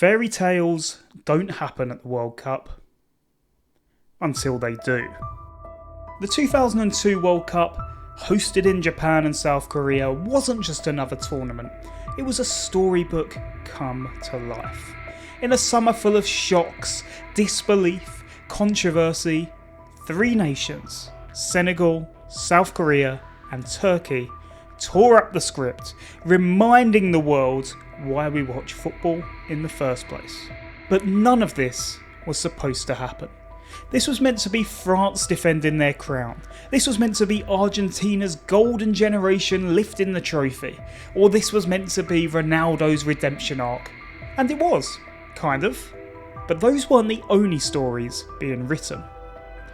Fairy tales don't happen at the World Cup until they do. The 2002 World Cup, hosted in Japan and South Korea, wasn't just another tournament. It was a storybook come to life. In a summer full of shocks, disbelief, controversy, three nations, Senegal, South Korea and Turkey, tore up the script, reminding the world why we watch football in the first place. But none of this was supposed to happen. This was meant to be France defending their crown. This was meant to be Argentina's golden generation lifting the trophy. Or this was meant to be Ronaldo's redemption arc. And it was, kind of. But those weren't the only stories being written.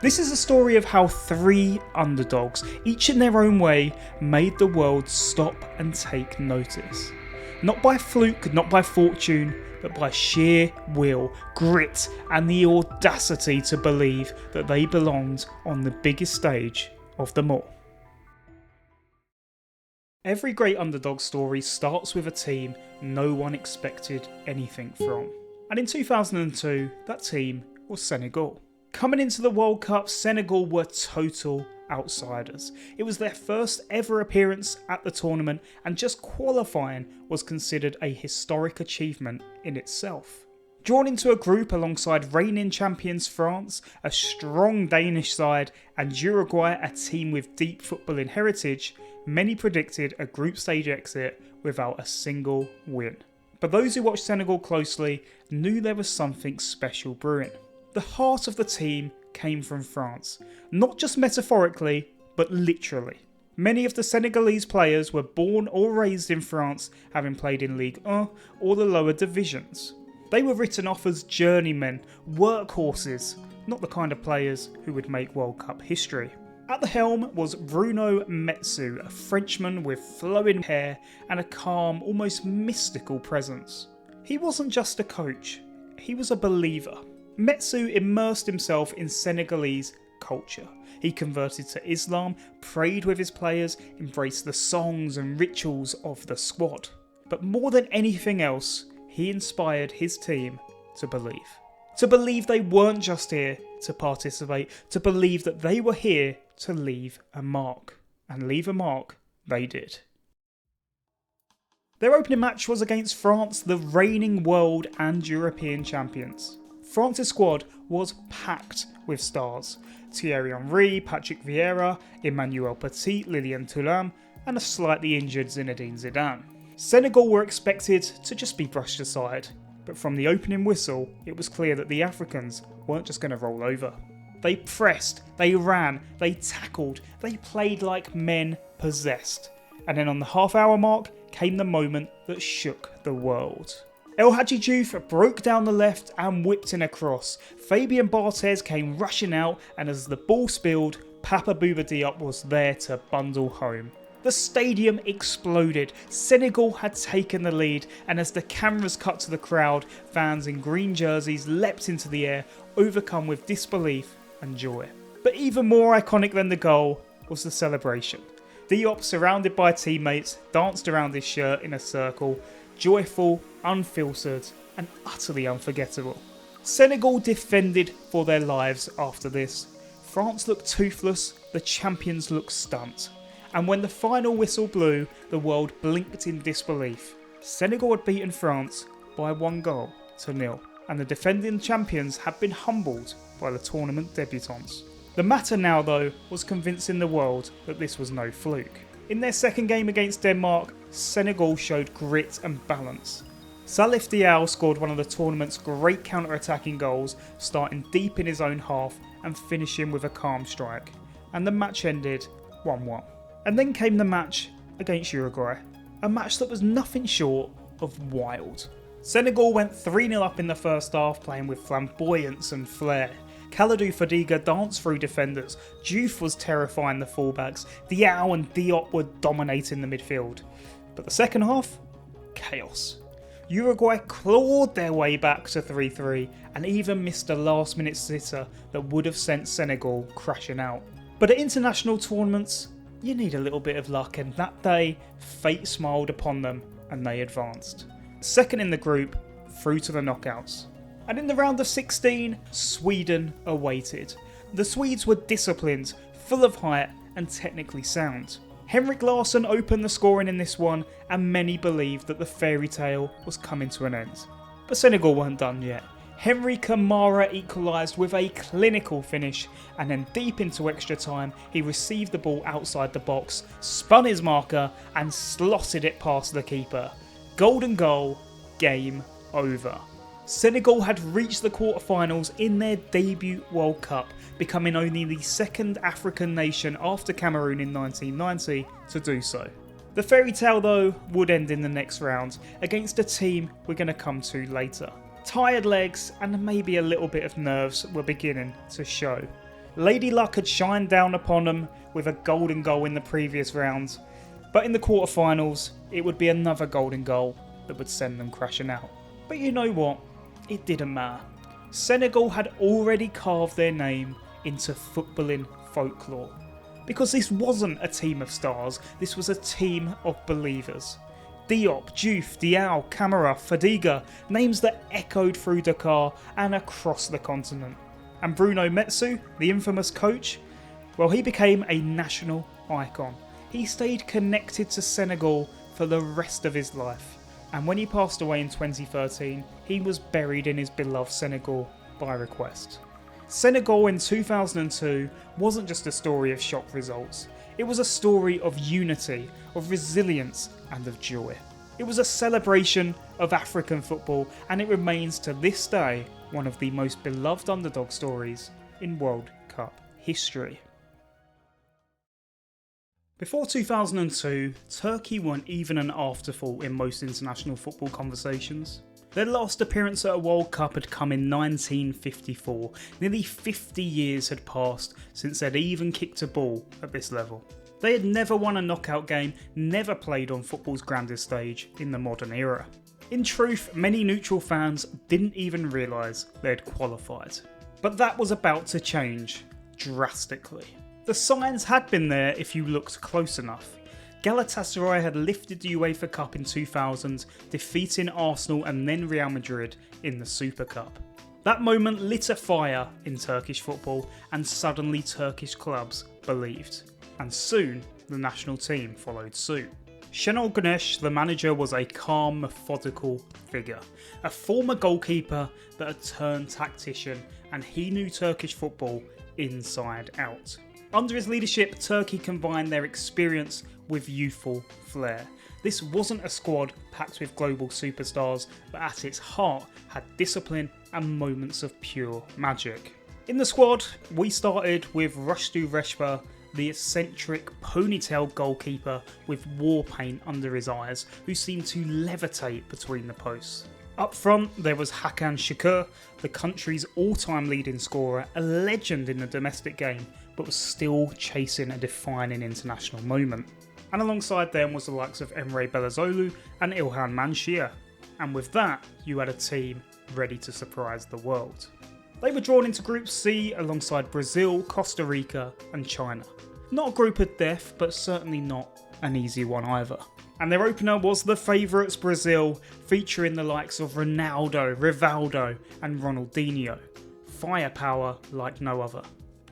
This is a story of how three underdogs, each in their own way, made the world stop and take notice. Not by fluke, not by fortune, but by sheer will, grit, and the audacity to believe that they belonged on the biggest stage of them all. Every great underdog story starts with a team no one expected anything from. And in 2002, that team was Senegal. Coming into the World Cup, Senegal were total outsiders. It was their first ever appearance at the tournament, and just qualifying was considered a historic achievement in itself. Drawn into a group alongside reigning champions France, a strong Danish side, and Uruguay, a team with deep footballing heritage, many predicted a group stage exit without a single win. But those who watched Senegal closely knew there was something special brewing. The heart of the team came from France, not just metaphorically, but literally. Many of the Senegalese players were born or raised in France, having played in Ligue 1 or the lower divisions. They were written off as journeymen, workhorses, not the kind of players who would make World Cup history. At the helm was Bruno Metsu, a Frenchman with flowing hair and a calm, almost mystical presence. He wasn't just a coach, he was a believer. Metsu immersed himself in Senegalese culture. He converted to Islam, prayed with his players, embraced the songs and rituals of the squad. But more than anything else, he inspired his team to believe. To believe they weren't just here to participate, to believe that they were here to leave a mark. And leave a mark they did. Their opening match was against France, the reigning world and European champions. France's squad was packed with stars. Thierry Henry, Patrick Vieira, Emmanuel Petit, Lilian Thuram, and a slightly injured Zinedine Zidane. Senegal were expected to just be brushed aside, but from the opening whistle, it was clear that the Africans weren't just going to roll over. They pressed, they ran, they tackled, they played like men possessed. And then on the half-hour mark came the moment that shook the world. El Hadji Diouf broke down the left and whipped in a cross. Fabien Barthez came rushing out, and as the ball spilled, Papa Bouba Diop was there to bundle home. The stadium exploded. Senegal had taken the lead, and as the cameras cut to the crowd, fans in green jerseys leapt into the air, overcome with disbelief and joy. But even more iconic than the goal was the celebration. Diop, surrounded by teammates, danced around his shirt in a circle, joyful, unfiltered, and utterly unforgettable. Senegal defended for their lives after this. France looked toothless, the champions looked stumped. And when the final whistle blew, the world blinked in disbelief. Senegal had beaten France by 1-0, and the defending champions had been humbled by the tournament debutants. The matter now, though, was convincing the world that this was no fluke. In their second game against Denmark, Senegal showed grit and balance. Salif Diao scored one of the tournament's great counter-attacking goals, starting deep in his own half and finishing with a calm strike. And the match ended 1-1. And then came the match against Uruguay, a match that was nothing short of wild. Senegal went 3-0 up in the first half, playing with flamboyance and flair. Kalidou Fadiga danced through defenders, Diouf was terrifying the fullbacks, Diao and Diop were dominating the midfield. But the second half? Chaos. Uruguay clawed their way back to 3-3 and even missed a last minute sitter that would have sent Senegal crashing out. But at international tournaments, you need a little bit of luck, and that day, fate smiled upon them and they advanced. Second in the group, through to the knockouts. And in the round of 16, Sweden awaited. The Swedes were disciplined, full of height and technically sound. Henrik Larsson opened the scoring in this one, and many believed that the fairy tale was coming to an end. But Senegal weren't done yet. Henry Kamara equalised with a clinical finish, and then deep into extra time he received the ball outside the box, spun his marker and slotted it past the keeper. Golden goal, game over. Senegal had reached the quarterfinals in their debut World Cup, becoming only the second African nation after Cameroon in 1990 to do so. The fairy tale though would end in the next round against a team we're going to come to later. Tired legs and maybe a little bit of nerves were beginning to show. Lady Luck had shined down upon them with a golden goal in the previous round, but in the quarterfinals it would be another golden goal that would send them crashing out. But you know what? It didn't matter. Senegal had already carved their name into footballing folklore. Because this wasn't a team of stars, this was a team of believers. Diop, Diouf, Diao, Camara, Fadiga, names that echoed through Dakar and across the continent. And Bruno Metsu, the infamous coach, well, he became a national icon. He stayed connected to Senegal for the rest of his life. And when he passed away in 2013, he was buried in his beloved Senegal by request. Senegal in 2002 wasn't just a story of shock results. It was a story of unity, of resilience and of joy. It was a celebration of African football, and it remains to this day one of the most beloved underdog stories in World Cup history. Before 2002, Turkey weren't even an afterthought in most international football conversations. Their last appearance at a World Cup had come in 1954. Nearly 50 years had passed since they'd even kicked a ball at this level. They had never won a knockout game, never played on football's grandest stage in the modern era. In truth, many neutral fans didn't even realise they'd qualified. But that was about to change drastically. The signs had been there if you looked close enough. Galatasaray had lifted the UEFA Cup in 2000, defeating Arsenal and then Real Madrid in the Super Cup. That moment lit a fire in Turkish football, and suddenly Turkish clubs believed. And soon, the national team followed suit. Şenol Güneş, the manager, was a calm, methodical figure. A former goalkeeper that had turned tactician, and he knew Turkish football inside out. Under his leadership, Turkey combined their experience with youthful flair. This wasn't a squad packed with global superstars, but at its heart had discipline and moments of pure magic. In the squad, we started with Rushdu Reshba, the eccentric ponytail goalkeeper with war paint under his eyes, who seemed to levitate between the posts. Up front, there was Hakan Şükür, the country's all-time leading scorer, a legend in the domestic game, but was still chasing a defining international moment. And alongside them was the likes of Emre Belözoğlu and İlhan Mansur. And with that, you had a team ready to surprise the world. They were drawn into Group C alongside Brazil, Costa Rica and China. Not a group of death, but certainly not an easy one either. And their opener was the favourites Brazil, featuring the likes of Ronaldo, Rivaldo and Ronaldinho. Firepower like no other.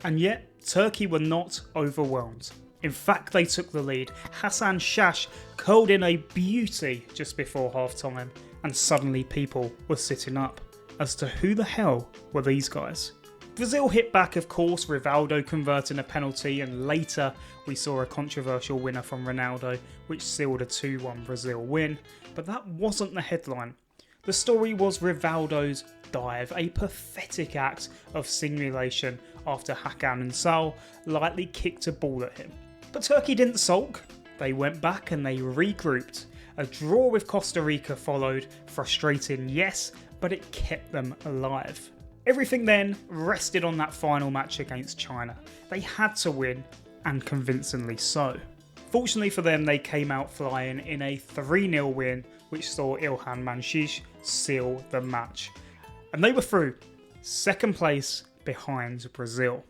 And yet, Turkey were not overwhelmed. In fact, they took the lead. Hasan Şaş curled in a beauty just before half-time, and suddenly people were sitting up as to who the hell were these guys. Brazil hit back, of course, Rivaldo converting a penalty, and later we saw a controversial winner from Ronaldo, which sealed a 2-1 Brazil win. But that wasn't the headline. The story was Rivaldo's dive, a pathetic act of simulation after Hakan Ünsal lightly kicked a ball at him. But Turkey didn't sulk. They went back and they regrouped. A draw with Costa Rica followed, frustrating, yes, but it kept them alive. Everything then rested on that final match against China. They had to win, and convincingly so. Fortunately for them, they came out flying in a 3-0 win, which saw İlhan Mansur seal the match. And they were through, second place behind Brazil.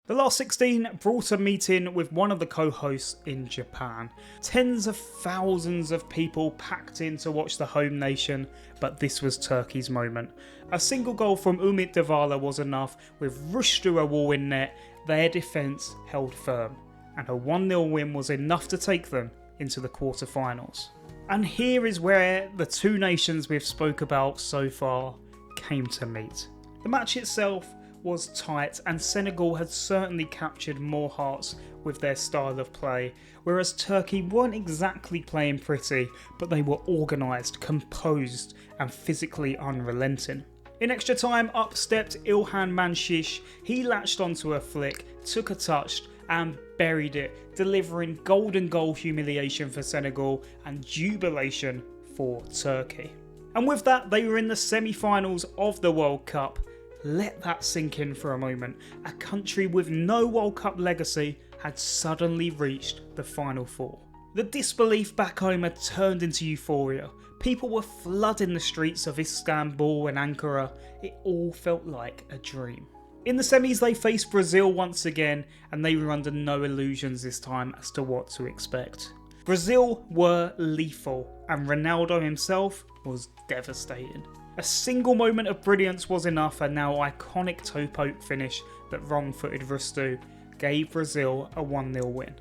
The last 16 brought a meeting with one of the co-hosts in Japan. Tens of thousands of people packed in to watch the home nation, but this was Turkey's moment. A single goal from Umit Davala was enough. With Rüştü Awul in net, their defence held firm, and a 1-0 win was enough to take them into the quarter-finals. And here is where the two nations we've spoke about so far came to meet. The match itself was tight, and Senegal had certainly captured more hearts with their style of play, whereas Turkey weren't exactly playing pretty, but they were organised, composed and physically unrelenting. In extra time, up stepped Ilhan Manshish. He latched onto a flick, took a touch and buried it, delivering golden goal humiliation for Senegal and jubilation for Turkey. And with that, they were in the semi-finals of the World Cup. Let that sink in for a moment. A country with no World Cup legacy had suddenly reached the Final Four. The disbelief back home had turned into euphoria. People were flooding the streets of Istanbul and Ankara. It all felt like a dream. In the semis, they faced Brazil once again, and they were under no illusions this time as to what to expect. Brazil were lethal, and Ronaldo himself was devastating. A single moment of brilliance was enough, and now iconic toe poke finish that wrong-footed Rüştü gave Brazil a 1-0 win.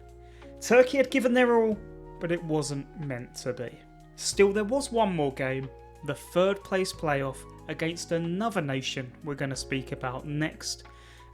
Turkey had given their all, but it wasn't meant to be. Still, there was one more game, the third place playoff against another nation we're going to speak about next,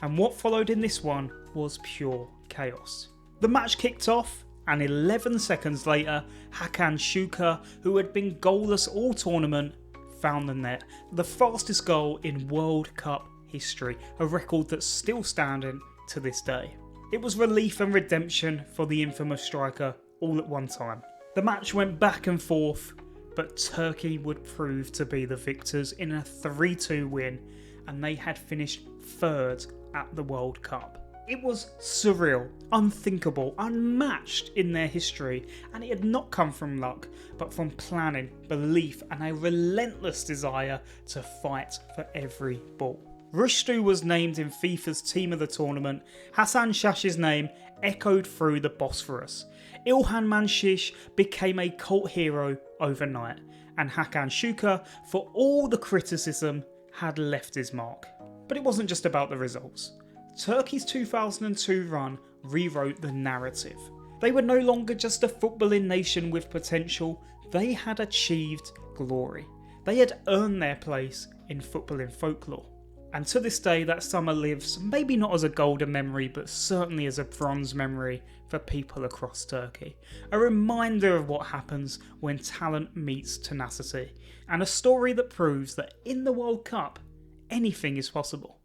and what followed in this one was pure chaos. The match kicked off, and 11 seconds later, Hakan Şükür, who had been goalless all tournament, found the net, the fastest goal in World Cup history, a record that's still standing to this day. It was relief and redemption for the infamous striker all at one time. The match went back and forth, but Turkey would prove to be the victors in a 3-2 win, and they had finished third at the World Cup. It was surreal, unthinkable, unmatched in their history, and it had not come from luck, but from planning, belief and a relentless desire to fight for every ball. Rüştü was named in FIFA's team of the tournament. Hasan Şaş's name echoed through the Bosphorus. İlhan Manshish became a cult hero overnight, and Hakan Şükür, for all the criticism, had left his mark. But it wasn't just about the results. Turkey's 2002 run rewrote the narrative. They were no longer just a footballing nation with potential, they had achieved glory. They had earned their place in footballing folklore. And to this day, that summer lives, maybe not as a golden memory, but certainly as a bronze memory for people across Turkey. A reminder of what happens when talent meets tenacity, and a story that proves that in the World Cup, anything is possible.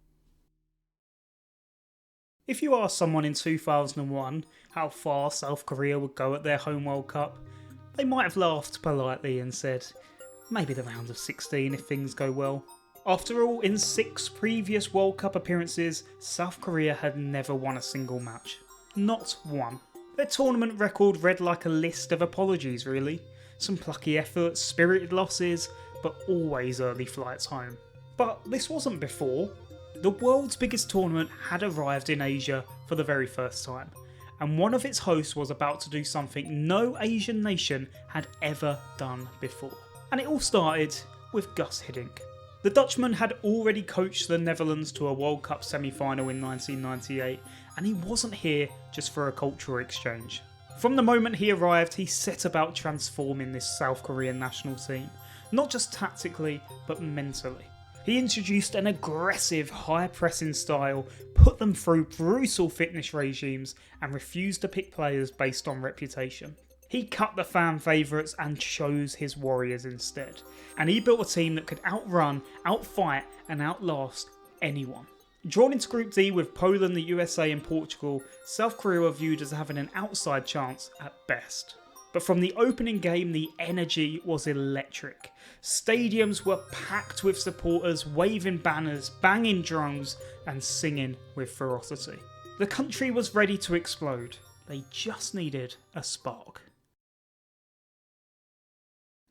If you asked someone in 2001 how far South Korea would go at their home World Cup, they might have laughed politely and said, maybe the round of 16 if things go well. After all, in 6 previous World Cup appearances, South Korea had never won a single match. Not one. Their tournament record read like a list of apologies really. Some plucky efforts, spirited losses, but always early flights home. But this wasn't before. The world's biggest tournament had arrived in Asia for the very first time, and one of its hosts was about to do something no Asian nation had ever done before. And it all started with Gus Hiddink. The Dutchman had already coached the Netherlands to a World Cup semi-final in 1998, and he wasn't here just for a cultural exchange. From the moment he arrived, he set about transforming this South Korean national team, not just tactically, but mentally. He introduced an aggressive, high-pressing style, put them through brutal fitness regimes, and refused to pick players based on reputation. He cut the fan favourites and chose his warriors instead. And he built a team that could outrun, outfight and outlast anyone. Drawn into Group D with Poland, the USA and Portugal, South Korea were viewed as having an outside chance at best. But from the opening game, the energy was electric. Stadiums were packed with supporters waving banners, banging drums and singing with ferocity. The country was ready to explode. They just needed a spark.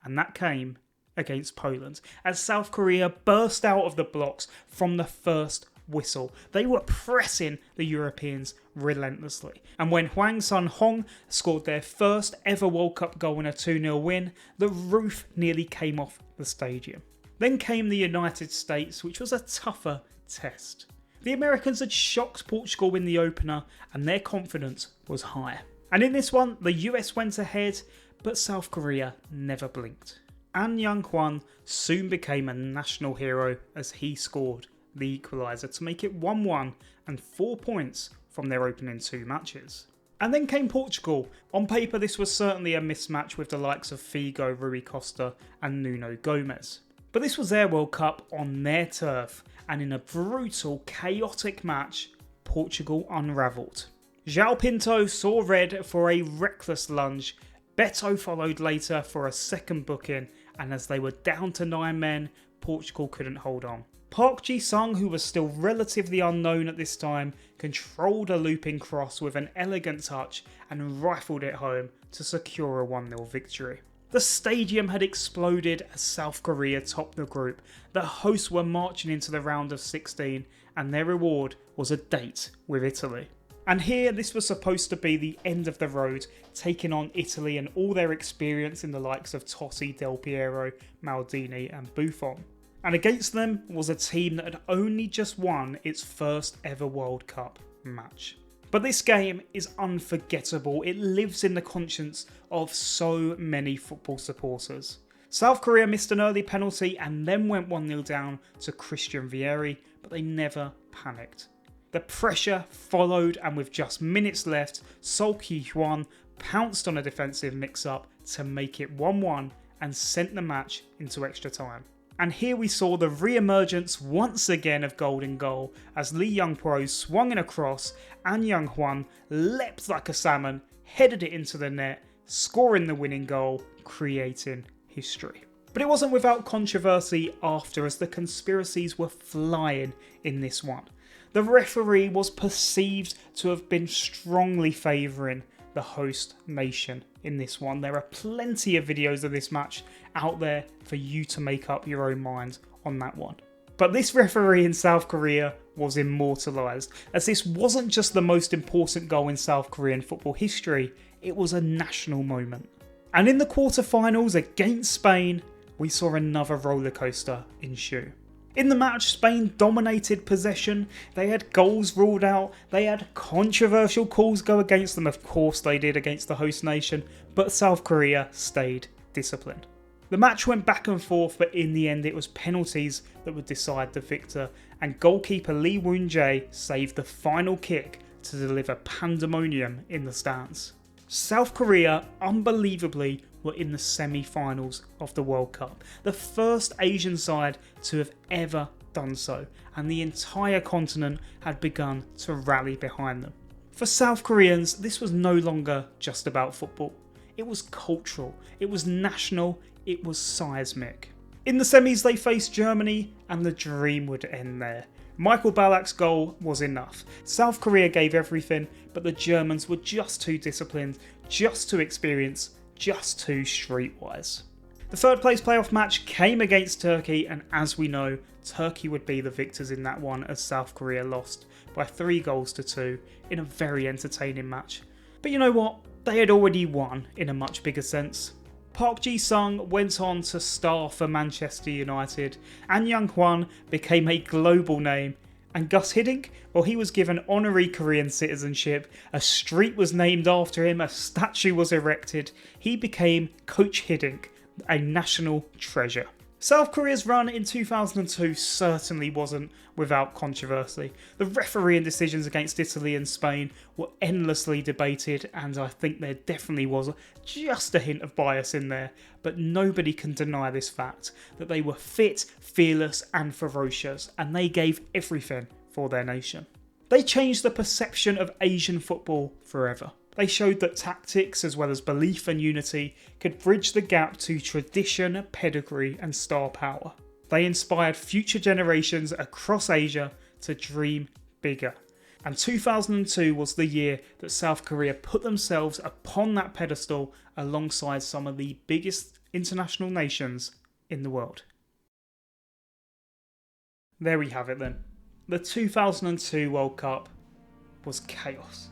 And that came against Poland, as South Korea burst out of the blocks from the first whistle. They were pressing the Europeans relentlessly. And when Hwang Sun-hong scored their first ever World Cup goal in a 2-0 win, the roof nearly came off the stadium. Then came the United States, which was a tougher test. The Americans had shocked Portugal in the opener and their confidence was high. And in this one, the US went ahead, but South Korea never blinked. An Young-hwan soon became a national hero as he scored the equaliser to make it 1-1 and 4 points from their opening 2 matches. And then came Portugal. On paper this was certainly a mismatch with the likes of Figo, Rui Costa and Nuno Gomes. But this was their World Cup on their turf, and in a brutal, chaotic match, Portugal unravelled. João Pinto saw red for a reckless lunge, Beto followed later for a second booking, and as they were down to 9 men, Portugal couldn't hold on. Park Ji-sung, who was still relatively unknown at this time, controlled a looping cross with an elegant touch and rifled it home to secure a 1-0 victory. The stadium had exploded as South Korea topped the group. The hosts were marching into the round of 16 and their reward was a date with Italy. And here this was supposed to be the end of the road, taking on Italy and all their experience in the likes of Totti, Del Piero, Maldini and Buffon. And against them was a team that had only just won its first ever World Cup match. But this game is unforgettable. It lives in the conscience of so many football supporters. South Korea missed an early penalty and then went 1-0 down to Christian Vieri, but they never panicked. The pressure followed, and with just minutes left, Sol Ki-hwan pounced on a defensive mix-up to make it 1-1 and sent the match into extra time. And here we saw the re-emergence once again of golden goal as Lee Young-pro swung in a cross, and Young-hwan leapt like a salmon, headed it into the net, scoring the winning goal, creating history. But it wasn't without controversy after, as the conspiracies were flying in this one. The referee was perceived to have been strongly favouring the host nation in this one. There are plenty of videos of this match out there for you to make up your own mind on that one. But this referee in South Korea was immortalised, as this wasn't just the most important goal in South Korean football history, it was a national moment. And in the quarter-finals against Spain, we saw another rollercoaster ensue. In the match, Spain dominated possession, they had goals ruled out, they had controversial calls go against them, of course they did against the host nation, but South Korea stayed disciplined. The match went back and forth, but in the end it was penalties that would decide the victor, and goalkeeper Lee Woon-jae saved the final kick to deliver pandemonium in the stands. South Korea, unbelievably, were in the semi-finals of the World Cup, the first Asian side to have ever done so, and the entire continent had begun to rally behind them. For South Koreans, this was no longer just about football. It was cultural, it was national, it was seismic. In the semis they faced Germany, and the dream would end there. Michael Ballack's goal was enough. South Korea gave everything, but the Germans were just too disciplined, just too experienced, just too streetwise. The third place playoff match came against Turkey, and as we know, Turkey would be the victors in that one as South Korea lost by 3-2 in a very entertaining match. But you know what? They had already won in a much bigger sense. Park Ji-sung went on to star for Manchester United, and Young-hwan became a global name. And Gus Hiddink, well, he was given honorary Korean citizenship, a street was named after him, a statue was erected. He became Coach Hiddink, a national treasure. South Korea's run in 2002 certainly wasn't without controversy. The refereeing decisions against Italy and Spain were endlessly debated, and I think there definitely was just a hint of bias in there, but nobody can deny this fact, that they were fit, fearless and ferocious, and they gave everything for their nation. They changed the perception of Asian football forever. They showed that tactics, as well as belief and unity, could bridge the gap to tradition, pedigree and star power. They inspired future generations across Asia to dream bigger. And 2002 was the year that South Korea put themselves upon that pedestal alongside some of the biggest international nations in the world. There we have it then. The 2002 World Cup was chaos.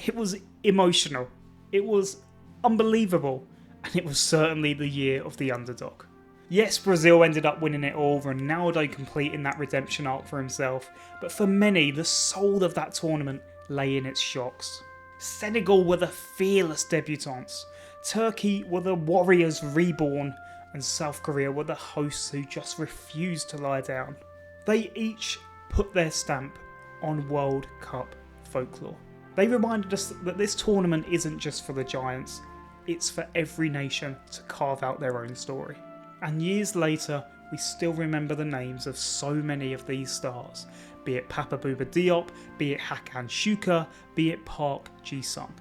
It was emotional, it was unbelievable, and it was certainly the year of the underdog. Yes, Brazil ended up winning it all, Ronaldo completing that redemption arc for himself, but for many, the soul of that tournament lay in its shocks. Senegal were the fearless debutantes, Turkey were the warriors reborn, and South Korea were the hosts who just refused to lie down. They each put their stamp on World Cup folklore. They reminded us that this tournament isn't just for the giants, it's for every nation to carve out their own story. And years later, we still remember the names of so many of these stars, be it Papa Bouba Diop, be it Hakan Shuka, be it Park Ji-sung.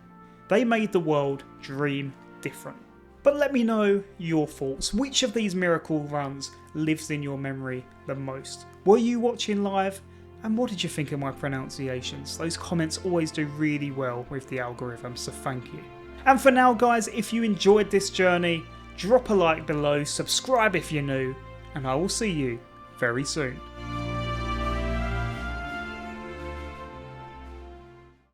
They made the world dream different. But let me know your thoughts. Which of these miracle runs lives in your memory the most? Were you watching live? And what did you think of my pronunciations? Those comments always do really well with the algorithm, so thank you. And for now guys, if you enjoyed this journey, drop a like below, subscribe if you're new, and I will see you very soon.